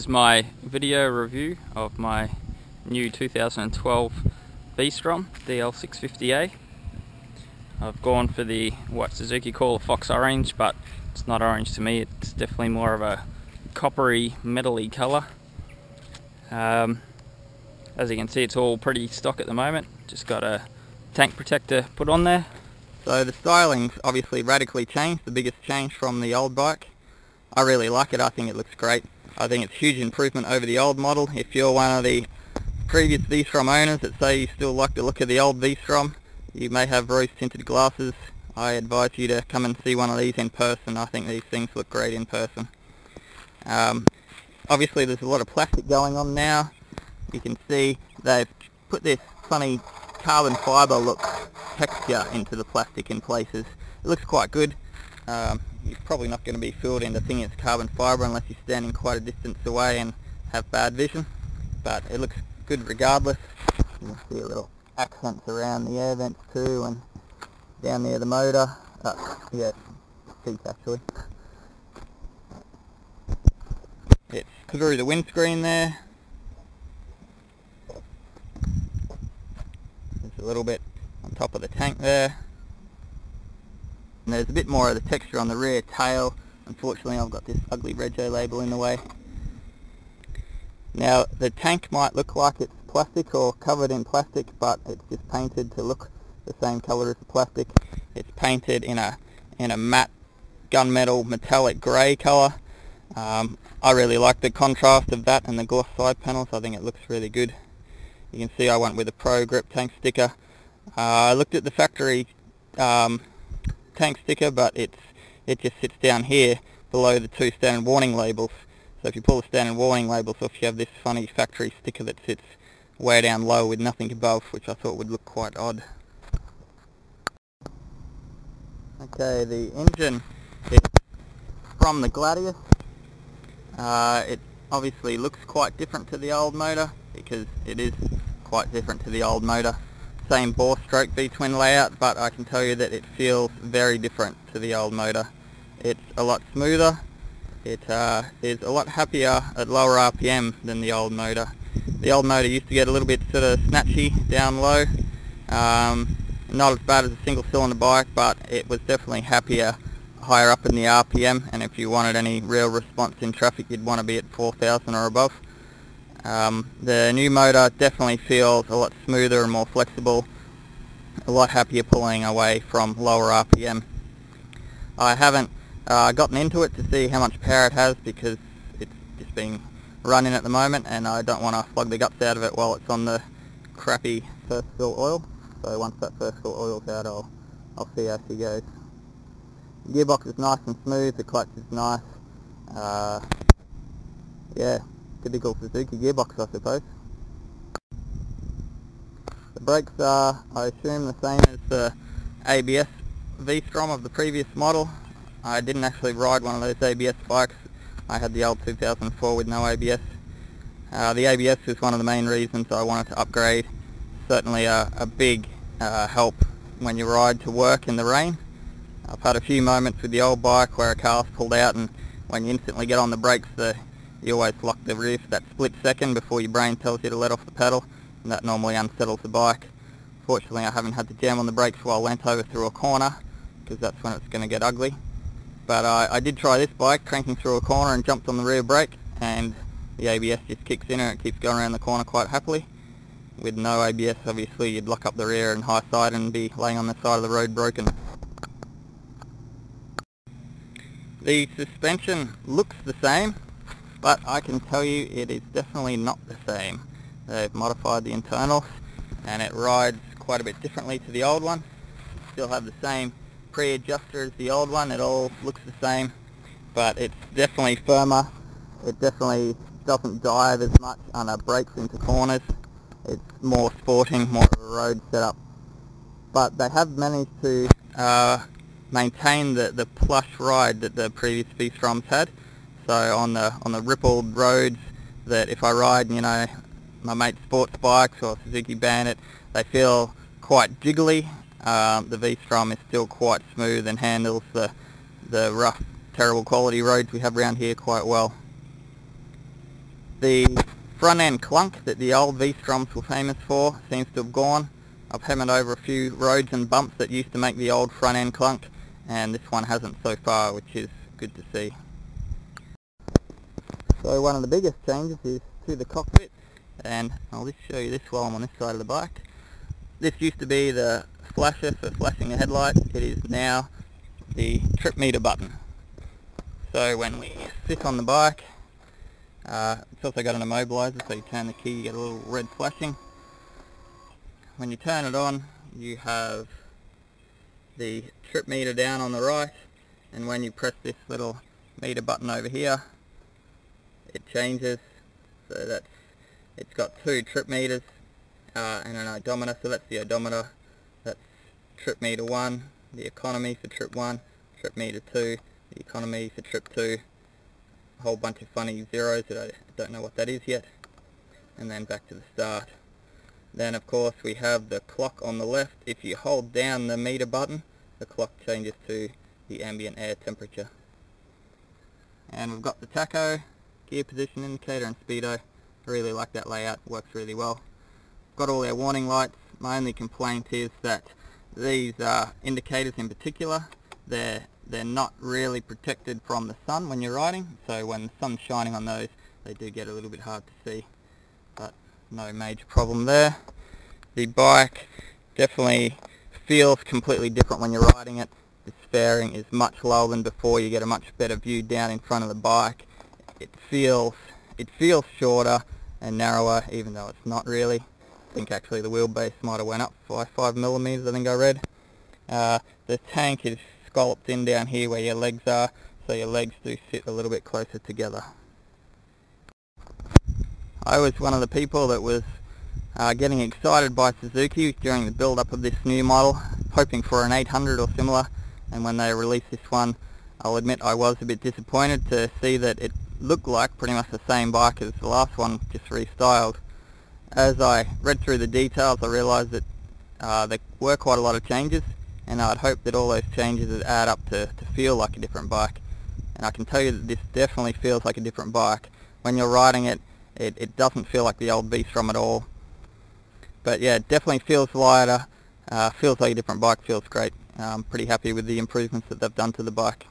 is my video review of my new 2012 V-strom DL650A. I've gone for the what Suzuki call a fox orange, but it's not orange to me. It's definitely more of a coppery, metally colour. As you can see, it's all pretty stock at the moment. Just got a tank protector put on there. So the styling's obviously radically changed, the biggest change from the old bike. I really like it. I think it looks great. I think it's a huge improvement over the old model. If you're one of the previous V-strom owners that say you still like the look of the old V-strom, you may have rose tinted glasses, I advise you to come and see one of these in person. I think these things look great in person. Obviously there's a lot of plastic going on now. You can see they've put this funny carbon fibre look texture into the plastic in places. It looks quite good. You're probably not going to be fooled into thinking it's carbon fibre unless you're standing quite a distance away and have bad vision, but it looks good regardless. You can see a little accents around the air vents too, and down near the motor. Yeah, seats actually. It's through the windscreen there. There's a little bit on top of the tank there. And there's a bit more of the texture on the rear tail. Unfortunately, I've got this ugly rego label in the way. Now, the tank might look like it's plastic or covered in plastic, but it's just painted to look the same colour as the plastic. It's painted in a matte gunmetal metallic grey colour. I really like the contrast of that and the gloss side panels. I think it looks really good. You can see I went with a Pro Grip tank sticker. I looked at the factory tank sticker, but it just sits down here below the two standard warning labels. So if you pull the standard warning labels off, you have this funny factory sticker that sits way down low with nothing above, which I thought would look quite odd. Okay, the engine is from the Gladius. It obviously looks quite different to the old motor, because it is quite different to the old motor. Same bore stroke V-twin layout, but I can tell you that it feels very different to the old motor. It's a lot smoother. It is a lot happier at lower RPM than the old motor. The old motor used to get a little bit sort of snatchy down low. Not as bad as a single cylinder bike, but it was definitely happier higher up in the RPM, and if you wanted any real response in traffic, you'd want to be at 4,000 or above. The new motor definitely feels a lot smoother and more flexible, a lot happier pulling away from lower RPM. I haven't gotten into it to see how much power it has, because it's just being running at the moment and I don't want to flog the guts out of it while it's on the crappy first fill oil. So once that first fill oil's out, I'll see how she goes. The gearbox is nice and smooth, the clutch is nice. Yeah, typical Suzuki gearbox, I suppose. The brakes are, I assume, the same as the ABS V-strom of the previous model. I didn't actually ride one of those ABS bikes. I had the old 2004 with no ABS. The ABS is one of the main reasons I wanted to upgrade. Certainly a big help when you ride to work in the rain. I've had a few moments with the old bike where a car's pulled out, and when you instantly get on the brakes, you always lock the rear for that split second before your brain tells you to let off the pedal, and that normally unsettles the bike. Fortunately, I haven't had to jam on the brakes while I went over through a corner, because that's when it's going to get ugly. But I did try this bike, cranking through a corner, and jumped on the rear brake, and the ABS just kicks in and it keeps going around the corner quite happily. With no ABS, obviously, you'd lock up the rear and high side and be laying on the side of the road broken. The suspension looks the same, but I can tell you it is definitely not the same. They've modified the internals and it rides quite a bit differently to the old one. Still have the same pre-adjuster as the old one, it all looks the same, but it's definitely firmer. It definitely doesn't dive as much on brakes into corners. It's more sporting, more of a road setup. But they have managed to maintain the plush ride that the previous V-stroms had. So on the rippled roads that if I ride, you know, my mate's sports bikes or Suzuki Bandit, they feel quite jiggly. The V-strom is still quite smooth and handles the rough, terrible quality roads we have around here quite well. The front end clunk that the old V-stroms were famous for seems to have gone. I've hammered over a few roads and bumps that used to make the old front end clunk, and this one hasn't so far, which is good to see. So one of the biggest changes is to the cockpit, and I'll just show you this while I'm on this side of the bike. This used to be the flasher for flashing the headlight. It is now the trip meter button. So when we sit on the bike, it's also got an immobilizer, so you turn the key, you get a little red flashing. When you turn it on, you have the trip meter down on the right, and when you press this little meter button over here, it changes. So it's got two trip meters and an odometer. So that's the odometer, that's trip meter 1, the economy for trip 1, trip meter 2, the economy for trip 2, a whole bunch of funny zeros that I don't know what that is yet, and then back to the start. Then of course we have the clock on the left. If you hold down the meter button, the clock changes to the ambient air temperature. And we've got the tacho, gear position indicator and speedo. I really like that layout, works really well. Got all their warning lights. My only complaint is that these indicators in particular, they're not really protected from the sun when you're riding, so when the sun's shining on those, they do get a little bit hard to see, but no major problem there. The bike definitely feels completely different when you're riding it. The fairing is much lower than before. You get a much better view down in front of the bike. It feels shorter and narrower, even though it's not really. I think actually the wheelbase might have went up by 5mm, I think I read. The tank is scalloped in down here where your legs are, so your legs do sit a little bit closer together. I was one of the people that was getting excited by Suzuki during the build-up of this new model, hoping for an 800 or similar, and when they released this one, I'll admit I was a bit disappointed to see that it looked like pretty much the same bike as the last one, just restyled. As I read through the details, I realised that there were quite a lot of changes, and I'd hoped that all those changes would add up to feel like a different bike. And I can tell you that this definitely feels like a different bike. When you're riding it, it doesn't feel like the old V-strom at all. But yeah, it definitely feels lighter, feels like a different bike, feels great. I'm pretty happy with the improvements that they've done to the bike.